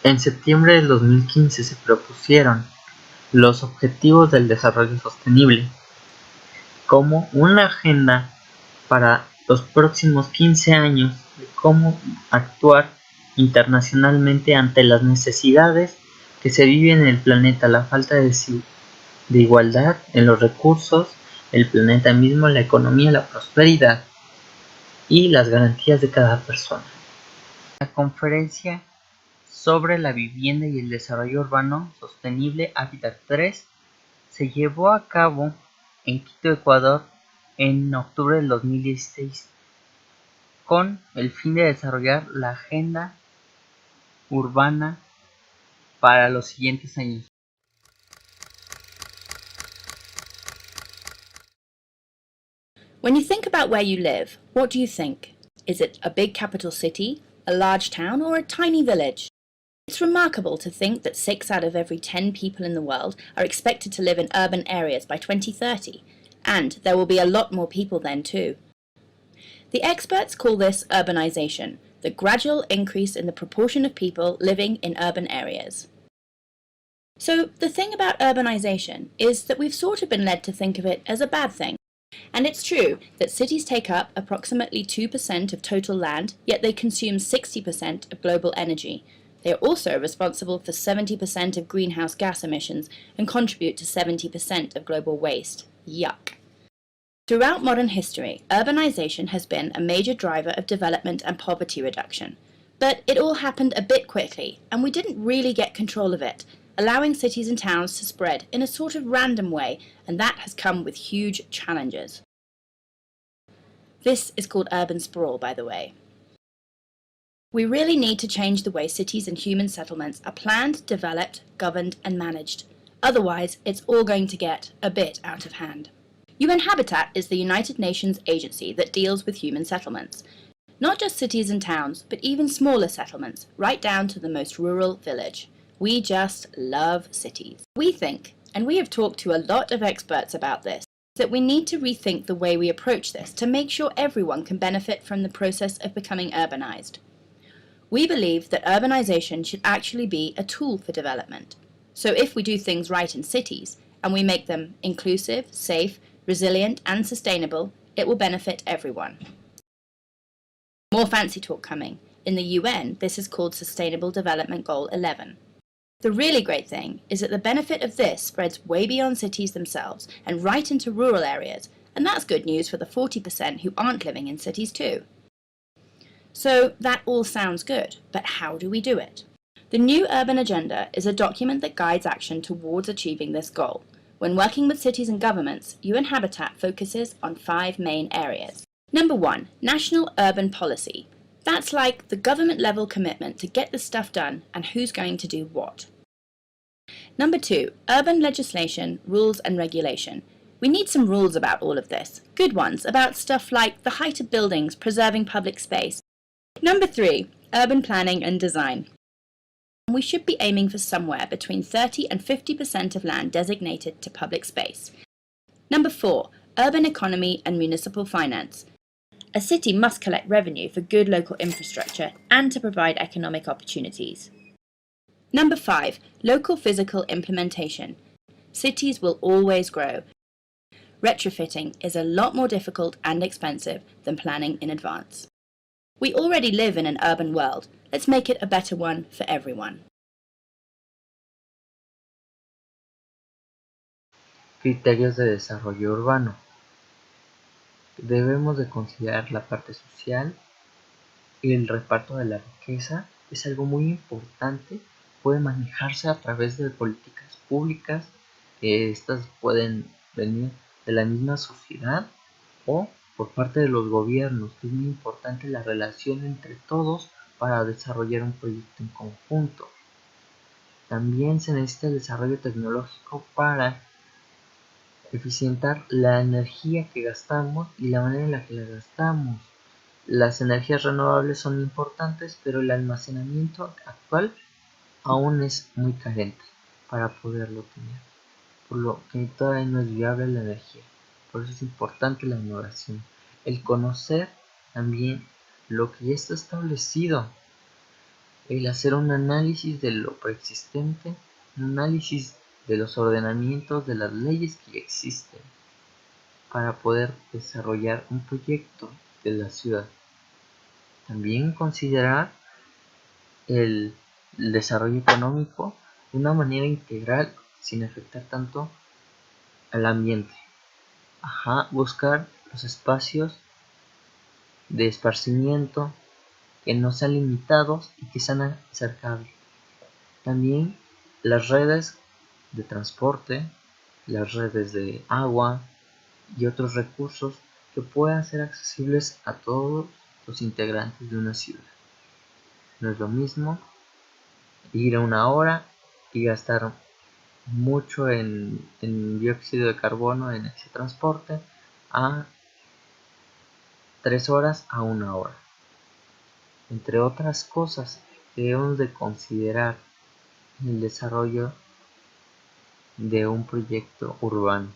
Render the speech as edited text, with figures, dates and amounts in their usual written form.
En septiembre del 2015 se propusieron los Objetivos del Desarrollo Sostenible como una agenda para los próximos 15 años de cómo actuar internacionalmente ante las necesidades que se viven en el planeta, la falta de igualdad en los recursos, el planeta mismo, la economía, la prosperidad y las garantías de cada persona. La conferencia sobre la vivienda y el desarrollo urbano sostenible Hábitat 3 se llevó a cabo en Quito, Ecuador, en octubre del 2016, con el fin de desarrollar la agenda urbana para los siguientes años. When you think about where you live, what do you think? Is it a big capital city, a large town, or a tiny village? It's remarkable to think that 6 out of every 10 people in the world are expected to live in urban areas by 2030, and there will be a lot more people then too. The experts call this urbanization, the gradual increase in the proportion of people living in urban areas. So the thing about urbanization is that we've sort of been led to think of it as a bad thing. And it's true that cities take up approximately 2% of total land, yet they consume 60% of global energy. They are also responsible for 70% of greenhouse gas emissions and contribute to 70% of global waste. Yuck. Throughout modern history, urbanization has been a major driver of development and poverty reduction. But it all happened a bit quickly, and we didn't really get control of it, allowing cities and towns to spread in a sort of random way, and that has come with huge challenges. This is called urban sprawl, by the way. We really need to change the way cities and human settlements are planned, developed, governed, and managed. Otherwise, it's all going to get a bit out of hand. UN Habitat is the United Nations agency that deals with human settlements. Not just cities and towns, but even smaller settlements, right down to the most rural village. We just love cities. We think, and we have talked to a lot of experts about this, that we need to rethink the way we approach this to make sure everyone can benefit from the process of becoming urbanized. We believe that urbanization should actually be a tool for development. So if we do things right in cities, and we make them inclusive, safe, resilient, and sustainable, it will benefit everyone. More fancy talk coming. In the UN, this is called Sustainable Development Goal 11. The really great thing is that the benefit of this spreads way beyond cities themselves and right into rural areas, and that's good news for the 40% who aren't living in cities too. So that all sounds good, but how do we do it? The New Urban Agenda is a document that guides action towards achieving this goal. When working with cities and governments, UN Habitat focuses on 5 main areas. Number 1, national urban policy. That's like the government-level commitment to get the stuff done and who's going to do what. Number 2, urban legislation, rules and regulation. We need some rules about all of this. Good ones about stuff like the height of buildings, preserving public space. Number 3, urban planning and design. We should be aiming for somewhere between 30 and 50% of land designated to public space. Number 4, urban economy and municipal finance. A city must collect revenue for good local infrastructure and to provide economic opportunities. Number 5, local physical implementation. Cities will always grow. Retrofitting is a lot more difficult and expensive than planning in advance. We already live in an urban world. Let's make it a better one for everyone. Criterios de desarrollo urbano. Debemos de considerar la parte social y el reparto de la riqueza. Es algo muy importante. Puede manejarse a través de políticas públicas. Estas pueden venir de la misma sociedad o por parte de los gobiernos, que es muy importante la relación entre todos para desarrollar un proyecto en conjunto. También se necesita el desarrollo tecnológico para eficientar la energía que gastamos y la manera en la que la gastamos. Las energías renovables son importantes, pero el almacenamiento actual aún es muy carente para poderlo tener, por lo que todavía no es viable la energía. Por eso es importante la innovación, el conocer también lo que ya está establecido el hacer un análisis de lo preexistente, un análisis de los ordenamientos de las leyes que existen para poder desarrollar un proyecto de la ciudad. También considerar el desarrollo económico de una manera integral sin afectar tanto al ambiente. Buscar los espacios de esparcimiento que no sean limitados y que sean acercables. También las redes de transporte, las redes de agua y otros recursos que puedan ser accesibles a todos los integrantes de una ciudad. No es lo mismo ir a una hora y gastar mucho en dióxido de carbono en ese transporte a 3 horas a 1 hora. Entre otras cosas, debemos de considerar el desarrollo de un proyecto urbano.